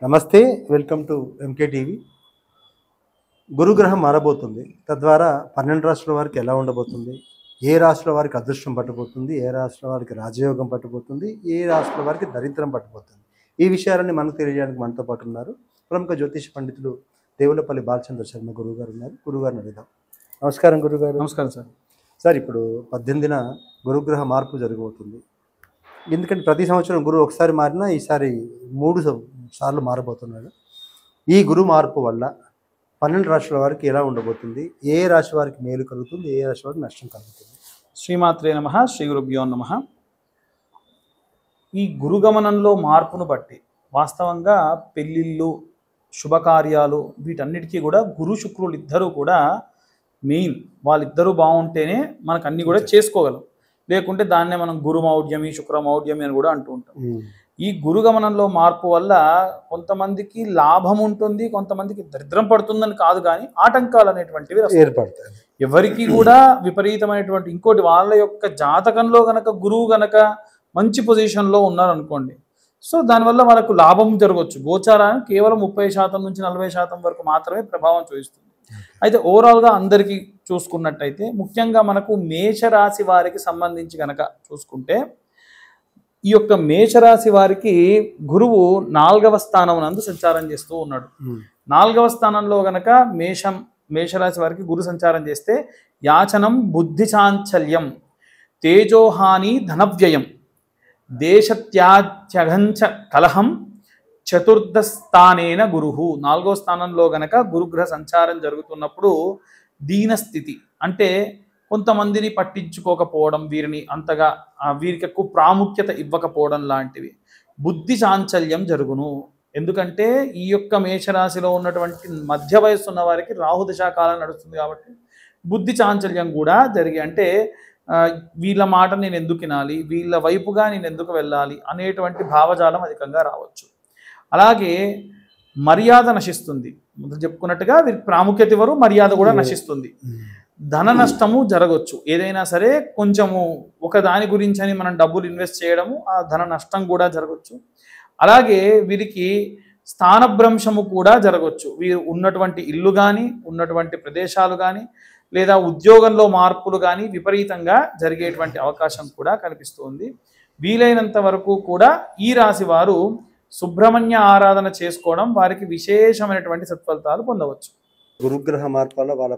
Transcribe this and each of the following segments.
నమస్తే, welcome to MK TV. గురుగ్రహం మారబోతుంది. తద్వారా 12 రాష్ట్రాల వారికి ఎలా ఉండబోతుంది, ఏ రాష్ట్రాల వారికి అదృష్టం పట్టబోతుంది, ఏ రాష్ట్రాల వారికి రాజయోగం పట్టబోతుంది, ఏ రాష్ట్రాల వారికి దరిద్రం పట్టబోతుంది, ఈ విషయాలన్నీ మనకు తెలియజేయడానికి మనతో పాటు ఉన్నారు ప్రముఖ జ్యోతిష పండితులు దేవులపల్లి బాలచంద్ర శర్మ గురువుగారు ఉన్నారు. గురువుగారిని అడుగుదాం. నమస్కారం గురుగారు. నమస్కారం సార్. సార్, ఇప్పుడు 18న గురుగ్రహ మార్పు జరగబోతుంది. ఎందుకంటే ప్రతి సంవత్సరం గురువు ఒకసారి మారినా ఈసారి 3 సార్లు మారబోతున్నాడు. ఈ గురు మార్పు వల్ల 12 రాష్ట్రాల వారికి ఎలా ఉండబోతుంది, ఏ రాశి వారికి మేలు కలుగుతుంది, ఏ రాశి వారికి నష్టం కలుగుతుంది? శ్రీమాత్రే నమః, శ్రీ గురుభ్యో నమః. ఈ గురుగమనంలో మార్పును బట్టి వాస్తవంగా పెళ్ళిళ్ళు, శుభకార్యాలు వీటన్నిటికీ కూడా గురు శుక్రులు ఇద్దరు కూడా మెయిన్. వాళ్ళిద్దరూ బాగుంటేనే మనకు అన్ని కూడా చేసుకోగలం. లేకుంటే దాన్నే మనం గురుమౌఢ్యమి, శుక్రమౌఢ్యమి అని కూడా అంటూ ఉంటాం. ఈ గురుగమనంలో మార్పు వల్ల కొంతమందికి లాభం ఉంటుంది, కొంతమందికి దరిద్రం పడుతుందని కాదు, కానీ ఆటంకాలు అనేటువంటివి ఏర్పడతాయి. ఎవరికి కూడా విపరీతమైనటువంటి ఇంకోటి వాళ్ళ యొక్క జాతకంలో గనక గురువు గనక మంచి పొజిషన్లో ఉన్నారనుకోండి, సో దానివల్ల మనకు లాభం జరగవచ్చు. గోచారాన్ని కేవలం 30% నుంచి 40% వరకు మాత్రమే ప్రభావం చూపిస్తుంది. అయితే ఓవరాల్గా అందరికీ చూసుకున్నట్టయితే ముఖ్యంగా మనకు మేషరాశి వారికి సంబంధించి గనక చూసుకుంటే, ఈ యొక్క మేషరాశి వారికి గురువు 4వ స్థానం నందు సంచారం చేస్తూ ఉన్నాడు. 4వ స్థానంలో గనక మేషరాశి వారికి గురు సంచారం చేస్తే యాచనం, బుద్ధి చాంచల్యం, తేజోహాని, ధనవ్యయం, దేశత్యాజ్యఘంచ కలహం, చతుర్థ స్థానేన గురుహు. 4వ స్థానంలో గనక గురుగ్రహ సంచారం జరుగుతున్నప్పుడు దీనస్థితి అంటే కొంతమందిని పట్టించుకోకపోవడం, వీరిని అంతగా వీరికి ఎక్కువ ప్రాముఖ్యత ఇవ్వకపోవడం లాంటివి, బుద్ధి చాంచల్యం జరుగును. ఎందుకంటే ఈ యొక్క మేషరాశిలో ఉన్నటువంటి మధ్య వయస్సు ఉన్న వారికి రాహుదశాకాలం నడుస్తుంది కాబట్టి బుద్ధి చాంచల్యం కూడా జరిగి, అంటే వీళ్ళ మాట నేను ఎందుకు వినాలి, వీళ్ళ వైపుగా నేను ఎందుకు వెళ్ళాలి అనేటువంటి భావజాలం అధికంగా రావచ్చు. అలాగే మర్యాద నశిస్తుంది. ముందు చెప్పుకున్నట్టుగా వీరికి ప్రాముఖ్యత ఇవ్వరు, మర్యాద కూడా నశిస్తుంది. ధన నష్టము జరగవచ్చు. ఏదైనా సరే కొంచెము ఒక దాని గురించి అని మనం డబ్బులు ఇన్వెస్ట్ చేయడము, ఆ ధన నష్టం కూడా జరగవచ్చు. అలాగే వీరికి స్థానభ్రంశము కూడా జరగవచ్చు. వీరు ఉన్నటువంటి ఇల్లు కానీ, ఉన్నటువంటి ప్రదేశాలు కానీ, లేదా ఉద్యోగంలో మార్పులు కానీ విపరీతంగా జరిగేటువంటి అవకాశం కూడా కనిపిస్తుంది. వీలైనంత వరకు కూడా ఈ రాశి వారు సుబ్రహ్మణ్య ఆరాధన చేసుకోవడం వారికి విశేషమైనటువంటి సత్ఫలితాలు పొందవచ్చు. గురుగ్రహ మార్పు వల్ల వాళ్ళ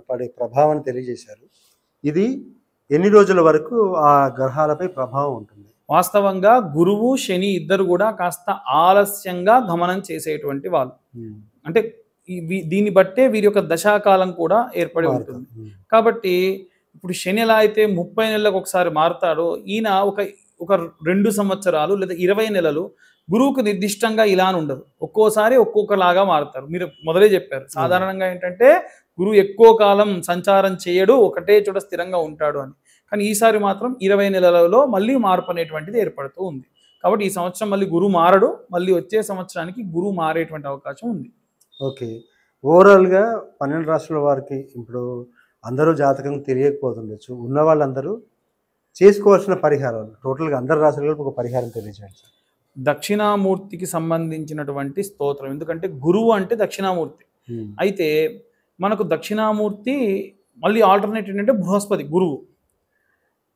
పడే ప్రభావాన్ని తెలియజేశారు. ఇది ఎన్ని రోజుల వరకు ఆ గ్రహాలపై ప్రభావం ఉంటుంది? వాస్తవంగా గురువు, శని ఇద్దరు కూడా కాస్త ఆలస్యంగా గమనం చేసేటువంటి వాళ్ళు. అంటే దీన్ని బట్టే వీరి యొక్క దశాకాలం కూడా ఏర్పడి ఉంటుంది. కాబట్టి ఇప్పుడు శని ఎలా అయితే 30 నెలలకు ఒకసారి మారుతాడో, ఈయన ఒక 2 సంవత్సరాలు లేదా 20 నెలలు గురువుకు నిర్దిష్టంగా ఇలా ఉండదు. ఒక్కోసారి ఒక్కొక్కలాగా మారుతారు. మీరు మొదలే చెప్పారు, సాధారణంగా ఏంటంటే గురువు ఎక్కువ కాలం సంచారం చేయడు, ఒకటే చోట స్థిరంగా ఉంటాడు అని. కానీ ఈసారి మాత్రం 20 నెలలలో మళ్ళీ మార్పు అనేటువంటిది ఏర్పడుతూ ఉంది. కాబట్టి ఈ సంవత్సరం మళ్ళీ గురువు మారడు, మళ్ళీ వచ్చే సంవత్సరానికి గురువు మారేటువంటి అవకాశం ఉంది. ఓకే, ఓవరాల్గా 12 రాష్ట్రాల వారికి ఇప్పుడు అందరూ జాతకం తెలియకపోతుండొచ్చు. ఉన్న వాళ్ళందరూ చేసుకోవాల్సిన పరిహారాలు టోటల్గా అందరి రాష్ట్రాలకు ఒక పరిహారం తెలియజేయండి సార్. దక్షిణామూర్తికి సంబంధించినటువంటి స్తోత్రం. ఎందుకంటే గురువు అంటే దక్షిణామూర్తి. అయితే మనకు దక్షిణామూర్తి మళ్ళీ ఆల్టర్నేట్ ఏంటంటే బృహస్పతి గురువు.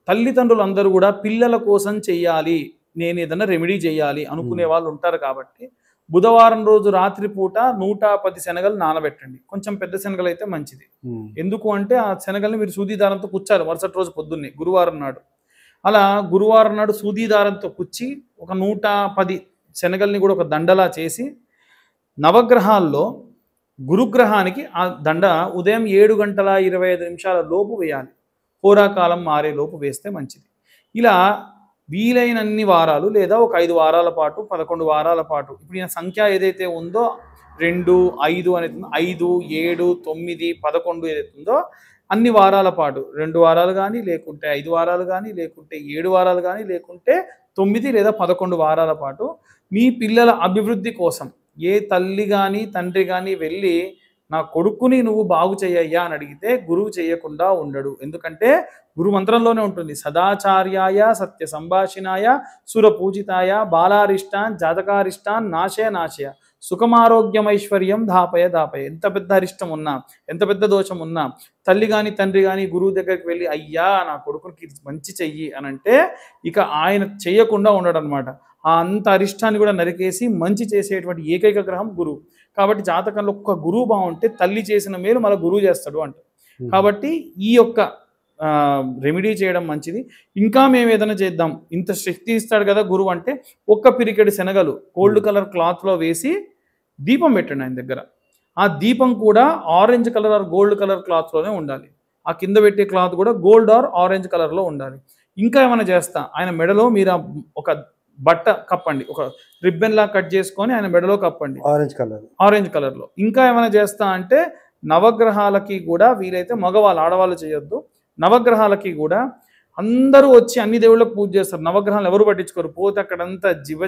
తల్లిదండ్రులందరూ కూడా పిల్లల కోసం చెయ్యాలి, నేను ఏదైనా రెమెడీ చేయాలి అనుకునే వాళ్ళు ఉంటారు. కాబట్టి బుధవారం రోజు రాత్రిపూట 110 శనగలు నానబెట్టండి. కొంచెం పెద్ద శనగలు అయితే మంచిది. ఎందుకు అంటే ఆ శనగల్ని మీరు సూదీదారంతో కుచ్చాలి మరుసటి రోజు పొద్దున్నే, గురువారం నాడు. అలా గురువారం నాడు సూదీదారంతో కుచ్చి ఒక 110 శనగల్ని కూడా ఒక దండలా చేసి, నవగ్రహాల్లో గురుగ్రహానికి ఆ దండ ఉదయం 7:25 లోపు వేయాలి. హోరాకాలం మారే లోపు వేస్తే మంచిది. ఇలా వీలైనన్ని వారాలు లేదా ఒక 5 వారాల పాటు, 11 వారాల పాటు, ఇప్పుడు ఈయన సంఖ్య ఏదైతే ఉందో 2, 5 అనేది 5, 7, 9, 11 ఏదైతే ఉందో అన్ని వారాల పాటు, 2 వారాలు కానీ, లేకుంటే 5 వారాలు కానీ, లేకుంటే 7 వారాలు కానీ, లేకుంటే 9 లేదా 11 వారాల పాటు మీ పిల్లల అభివృద్ధి కోసం ఏ తల్లి కానీ తండ్రి కానీ వెళ్ళి నా కొడుకుని నువ్వు బాగు చేయయ్యా అని అడిగితే గురువు చేయకుండా ఉండడు. ఎందుకంటే గురు మంత్రంలోనే ఉంటుంది, సదాచార్యాయ సత్య సంభాషిణాయ సుర పూజితాయ బాలారిష్టాన్ జాతకారిష్టాన్ నాశయ నాశయ సుఖమారోగ్యమైశ్వర్యం దాపయ దాపయ. ఎంత పెద్ద అరిష్టం ఉన్నా, ఎంత పెద్ద దోషం ఉన్నా, తల్లి కానీ తండ్రి కానీ గురువు దగ్గరికి వెళ్ళి అయ్యా నా కొడుకునికి మంచి చెయ్యి అని అంటే ఇక ఆయన చెయ్యకుండా ఉండడు అనమాట. ఆ అంత అరిష్టాన్ని కూడా నరికేసి మంచి చేసేటువంటి ఏకైక గ్రహం గురువు. కాబట్టి జాతకంలో ఒక్క గురువు బాగుంటే తల్లి చేసిన మేలు మళ్ళీ గురువు చేస్తాడు అంట. కాబట్టి ఈ యొక్క రెమెడీ చేయడం మంచిది. ఇంకా మేము ఏదైనా చేద్దాం, ఇంత శక్తి ఇస్తాడు కదా గురువు అంటే ఒక్క పిరికెడు శనగలు గోల్డ్ కలర్ క్లాత్లో వేసి దీపం పెట్టండి ఆయన దగ్గర. ఆ దీపం కూడా orange colour or gold colour క్లాత్లోనే ఉండాలి. ఆ కింద పెట్టే క్లాత్ కూడా గోల్డ్ ఆర్ ఆరెంజ్ కలర్లో ఉండాలి. ఇంకా ఏమైనా చేస్తా, ఆయన మెడలో మీరు ఒక బట్ట కప్పండి, ఒక రిబ్బన్ లా కట్ చేసుకొని ఆయన మెడలో కప్పండి ఆరెంజ్ కలర్లో. ఇంకా ఏమైనా చేస్తా అంటే నవగ్రహాలకి కూడా వీలైతే మగవాళ్ళు ఆడవాళ్ళు చేయొద్దు, నవగ్రహాలకి కూడా అందరూ వచ్చి అన్ని దేవుళ్ళకు పూజ చేస్తారు. నవగ్రహాలు ఎవరు పట్టించుకోరు. పోతే అక్కడంతా జిబ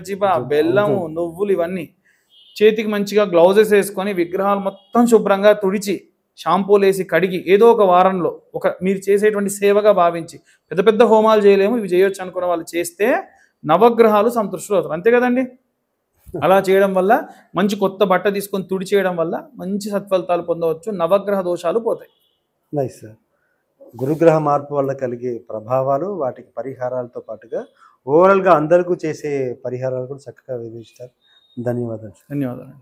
బెల్లము నువ్వులు ఇవన్నీ చేతికి మంచిగా గ్లౌజెస్ వేసుకొని విగ్రహాలు మొత్తం శుభ్రంగా తుడిచి షాంపూలు వేసి కడిగి ఏదో ఒక వారంలో ఒక మీరు చేసేటువంటి సేవగా భావించి, పెద్ద పెద్ద హోమాలు చేయలేము, ఇవి చేయొచ్చు అనుకున్న వాళ్ళు చేస్తే నవగ్రహాలు సంతృష్టులు అవుతారు. అంతే కదండి. అలా చేయడం వల్ల మంచి కొత్త బట్ట తీసుకొని తుడి చేయడం వల్ల మంచి సత్ఫలితాలు పొందవచ్చు. నవగ్రహ దోషాలు పోతాయి. Nice sir. గురుగ్రహ మార్పు వల్ల కలిగే ప్రభావాలు, వాటికి పరిహారాలతో పాటుగా ఓవరాల్గా అందరికీ చేసే పరిహారాలు కూడా చక్కగా వివరించారు. ధన్యవాదాలు. ధన్యవాదాలు.